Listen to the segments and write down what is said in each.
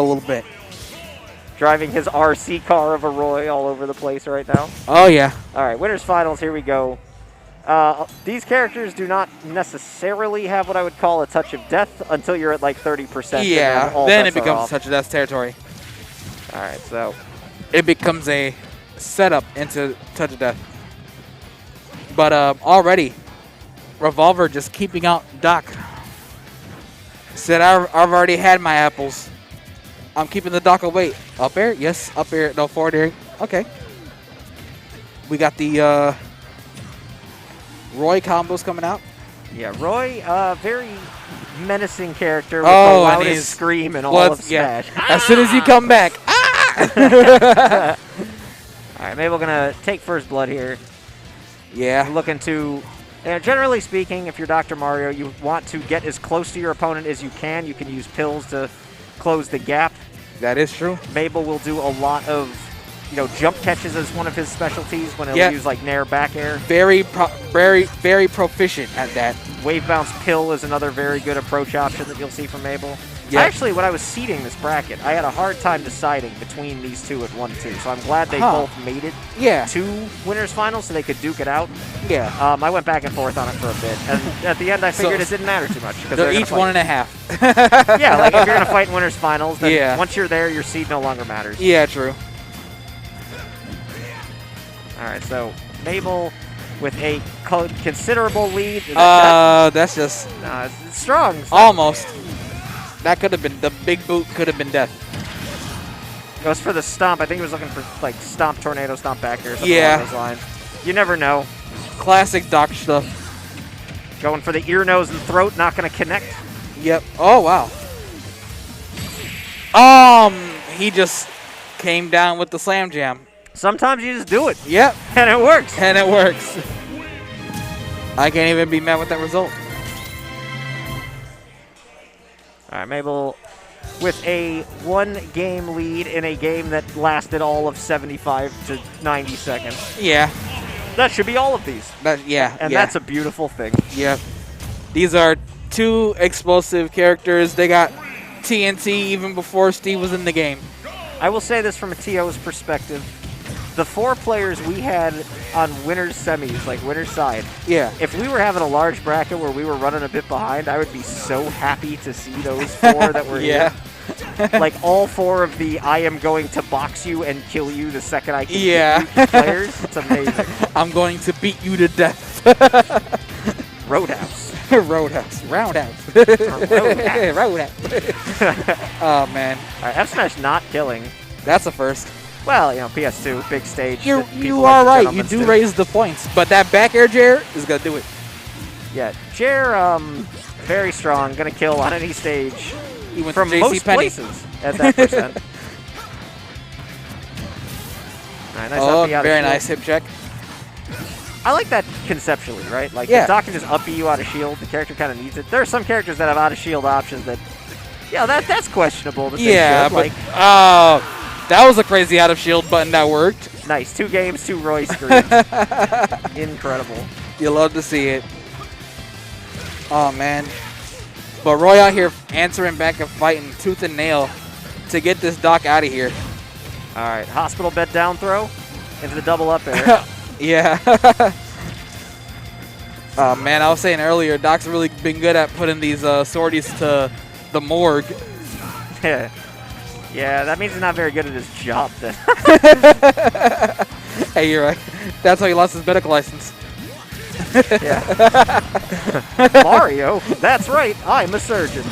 a little bit. Driving his RC car of a Roy all over the place right now. Oh, yeah. All right, winners finals, here we go. These characters do not necessarily have what I would call a touch of death until you're at like 30%. Yeah, then it becomes touch of death territory. All right, so. It becomes a setup into touch of death. But already, Revolver just keeping out Doc. Said, I've already had my apples. I'm keeping the Doc away. Up air? Yes, up air. No, forward air. Okay. We got the Roy combos coming out. Yeah, Roy, very menacing character with the loudest scream in all of Smash. Yeah. As soon as you come back. All right, maybe we're going to take first blood here. Yeah. Looking to, generally speaking, if you're Dr. Mario, you want to get as close to your opponent as you can. You can use pills to close the gap. That is true. Mabel will do a lot of, jump catches as one of his specialties when he'll use like Nair back air. Very proficient at that. Wave bounce pill is another very good approach option that you'll see from Mabel. Yep. Actually, when I was seeding this bracket, I had a hard time deciding between these two at 1-2. So I'm glad they both made it to winners finals so they could duke it out. Yeah. I went back and forth on it for a bit, and at the end I figured it didn't matter too much. They're each 1.5. Yeah, like if you're going to fight in winners finals, then once you're there, your seed no longer matters. Yeah, true. All right, so Mabel with a considerable lead. That's just... it's strong. Almost. That could have been, the big boot could have been death. Goes for the stomp. I think he was looking for like stomp tornado, stomp back or something along those lines. You never know. Classic Doc stuff. Going for the ear, nose, and throat, not going to connect. Yep. Oh, wow. He just came down with the slam jam. Sometimes you just do it. Yep. And it works. And it works. I can't even be mad with that result. All right, Mabel with a one-game lead in a game that lasted all of 75 to 90 seconds. Yeah. That should be all of these. And that's a beautiful thing. Yep. These are two explosive characters. They got TNT even before Steve was in the game. I will say this from a TO's perspective. The 4 players we had on winners semis, like winner's side, if we were having a large bracket where we were running a bit behind, I would be so happy to see those 4 that were here. Like all 4 of the I am going to box you and kill you the second I can kill you players. It's amazing. I'm going to beat you to death. Roadhouse. Roadhouse. Roundhouse. Roadhouse. Oh, man. All right, F Smash not killing. That's a first. Well, PS2, big stage. You are right. You do raise the points. But that back air Jer is going to do it. Yeah, Jer, very strong. Going to kill on any stage. He went from to most places at that percent. All right, nice very nice hip check. I like that conceptually, right? Like, the Doc can just up you out of shield. The character kind of needs it. There are some characters that have out of shield options that, that's questionable. But that was a crazy out of shield button that worked. Nice. 2 games, 2 Roy screens. Incredible. You love to see it. Oh, man. But Roy out here answering back and fighting tooth and nail to get this Doc out of here. All right. Hospital bed down throw into the double up air. Yeah. Oh, man. I was saying earlier, Doc's really been good at putting these sorties to the morgue. Yeah, that means he's not very good at his job then. Hey, you're right. That's how he lost his medical license. Mario, that's right. I'm a surgeon.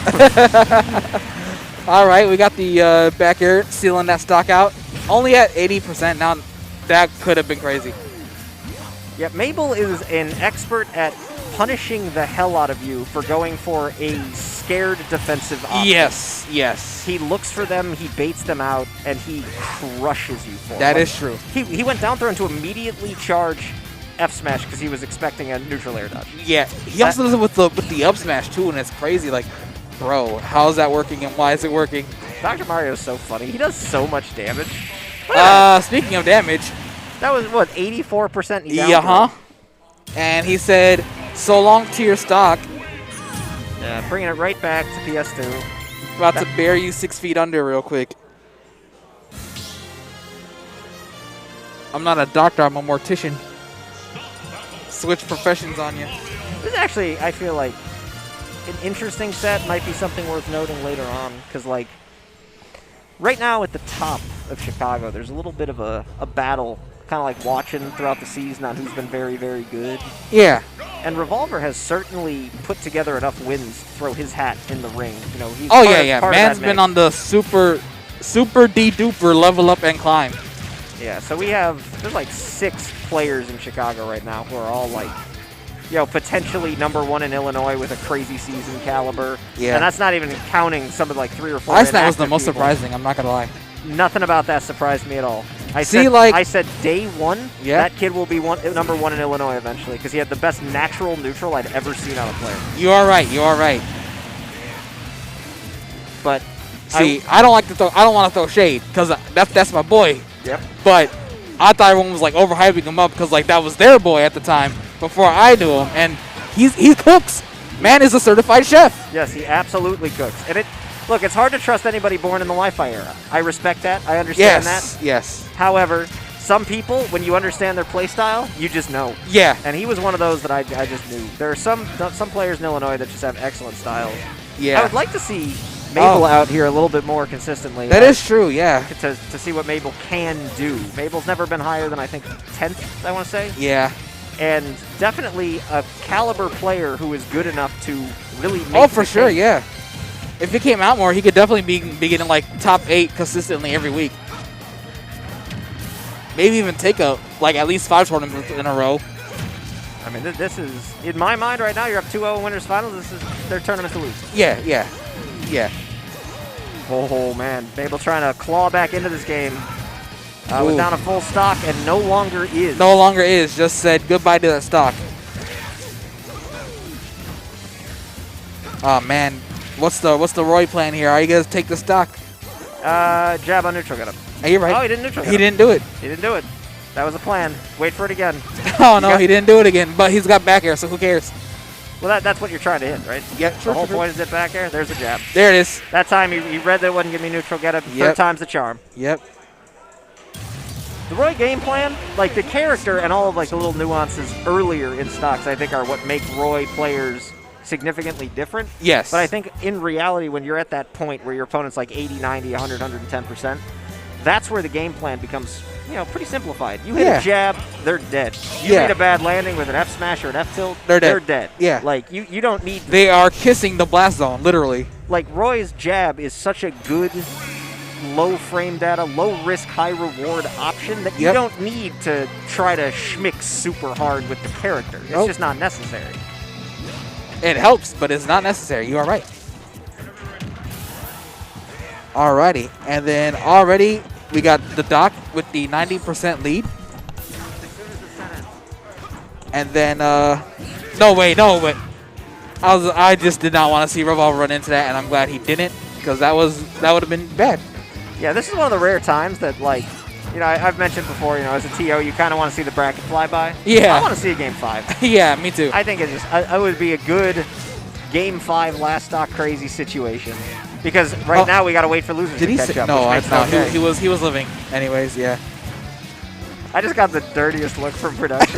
All right, we got the back air sealing that stock out. Only at 80%. Now, that could have been crazy. Yeah, Mabel is an expert at punishing the hell out of you for going for a scared defensive option. Yes. He looks for them, he baits them out, and he crushes you for it. That is true. He went down throw to immediately charge F smash because he was expecting a neutral air dodge. Yeah, he also does it with the up smash too, and it's crazy. Like, bro, how's that working and why is it working? Dr. Mario is so funny. He does so much damage. Speaking of damage, that was what, 84% down. Yeah, and he said, "So long to your stock." Yeah, bringing it right back to PS2. About to bury you 6 feet under real quick. I'm not a doctor, I'm a mortician. Switch professions on you. This is actually, I feel like, an interesting set. Might be something worth noting later on. Because, like, right now at the top of Chicago, there's a little bit of a battle, kind of like watching throughout the season on who's been very, very good. Yeah. And Revolver has certainly put together enough wins to throw his hat in the ring. You know, he's Man's been on the super D-duper level up and climb. Yeah, so there's like 6 players in Chicago right now who are all like, you know, potentially #1 in Illinois with a crazy season caliber. Yeah. And that's not even counting some of like 3 or 4 I think that was the most people. surprising, I'm not going to lie. Nothing about that surprised me at all. I said day 1, that kid will be #1 in Illinois eventually because he had the best natural neutral I'd ever seen on a player. You are right. But see, I don't want to throw shade because that's my boy. Yep. But I thought everyone was like overhyping him up because like that was their boy at the time before I knew him, and he cooks. Man is a certified chef. Yes, he absolutely cooks. And look, it's hard to trust anybody born in the Wi-Fi era. I respect that. I understand that. Yes. However, some people, when you understand their play style, you just know. Yeah. And he was one of those that I just knew. There are some players in Illinois that just have excellent styles. Yeah. I would like to see Mabel out here a little bit more consistently. That is true, yeah. To see what Mabel can do. Mabel's never been higher than, I think, 10th, I want to say. Yeah. And definitely a caliber player who is good enough to really make for sure, yeah. If he came out more, he could definitely be getting like top 8 consistently every week. Maybe even take at least 5 tournaments in a row. I mean, this is, in my mind right now, you're up 2-0 in Winners Finals. This is their tournament to lose. Yeah. Oh, man. Mabel trying to claw back into this game. Was down a full stock and no longer is. No longer is. Just said goodbye to that stock. Oh, man. What's the Roy plan here? Are you going to take the stock? Jab on neutral, got him. Are you right? Oh, he didn't neutral. He didn't do it. He didn't do it. That was the plan. Wait for it again. Oh, no, he didn't do it again. But he's got back air, so who cares? Well, that's what you're trying to hit, right? Yeah, The whole point is it back air. There's a jab. There it is. That time he read that it wouldn't give me neutral, get it. Third time's the charm. Yep. The Roy game plan, like the character and all of like the little nuances earlier in stocks, I think are what make Roy players significantly different. Yes. But I think in reality, when you're at that point where your opponent's like 80, 90, 100, 110%, that's where the game plan becomes, pretty simplified. You hit a jab, they're dead. You hit a bad landing with an F smash or an F tilt, they're dead. Yeah. Like, you don't need... They are kissing the blast zone, literally. Like, Roy's jab is such a good low frame data, low risk, high reward option that you don't need to try to schmick super hard with the character. It's just not necessary. It helps, but it's not necessary. You are right. Alrighty, and then already we got the Doc with the 90% lead. And then, I just did not want to see Revolver run into that, and I'm glad he didn't, because that would have been bad. Yeah, this is one of the rare times that, like, I've mentioned before, as a TO, you kind of want to see the bracket fly by. Yeah. I want to see a Game 5. Yeah, me too. I think it would be a good Game 5 last stock crazy situation. Because right now we got to wait for losers to catch up. No, he was living. Anyways, yeah. I just got the dirtiest look from production.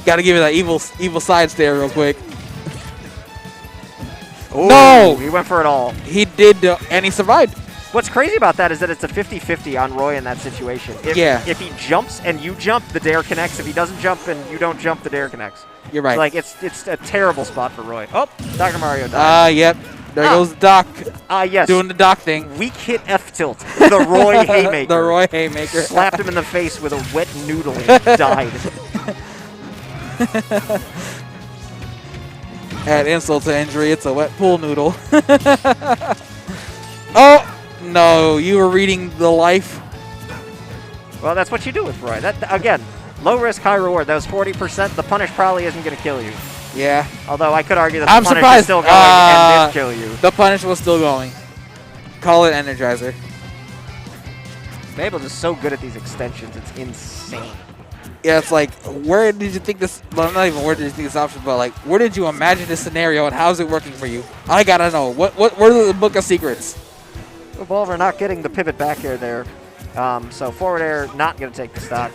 Got to give it that evil side stare real quick. Ooh, no! He went for it all. He did, and he survived. What's crazy about that is that it's a 50-50 on Roy in that situation. If he jumps and you jump, the dare connects. If he doesn't jump and you don't jump, the dare connects. You're right. Like, it's a terrible spot for Roy. Oh, Dr. Mario died. Yep. There goes Doc. Yes. Doing the Doc thing. Weak hit F tilt. The Roy haymaker. The Roy haymaker. Slapped him in the face with a wet noodle and he died. Add insult to injury, it's a wet pool noodle. Oh! No, you were reading the life. Well, that's what you do with Roy. That, again, low risk, high reward. That was 40%. The punish probably isn't going to kill you. Yeah. Although I could argue that I'm the punish surprised. is still going and did kill you. The punish was still going. Call it Energizer. Mabel's just so good at these extensions. It's insane. Yeah, it's like, where did you think this? Well, not even where did you think this option, but like, where did you imagine this scenario and how's it working for you? I gotta know. What are the book of secrets? Revolver not getting the pivot back air there. So forward air not going to take the stock.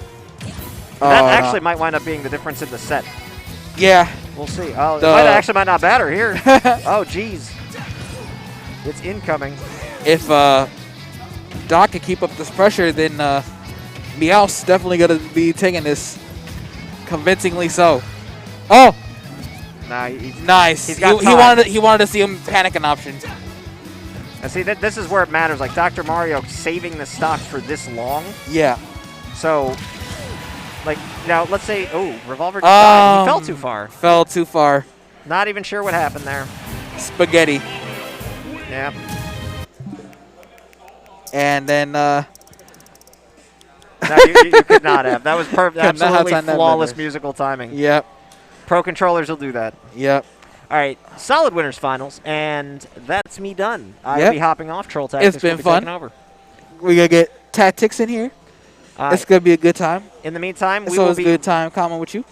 That actually might wind up being the difference in the set. Yeah. We'll see. Oh, it might not matter here. Oh, jeez. It's incoming. If Doc can keep up this pressure, then Meow's definitely going to be taking this convincingly so. Oh! Nah, nice. He's got he wanted to see him panic an option. And see, this is where it matters. Like, Dr. Mario saving the stock for this long. Yeah. So, like, now, let's say, oh, Revolver just died. He fell too far. Fell too far. Not even sure what happened there. Spaghetti. Yep. And then, no, you could not have. That was perfect. Absolutely flawless musical timing. Yep. Pro controllers will do that. Yep. All right, solid winners finals, and that's me done. I'll be hopping off. Troll Tactics It's been will be fun. taking over. We're going to get Tactics in here. It's going to be a good time. In the meantime, It's always a good time comment with you.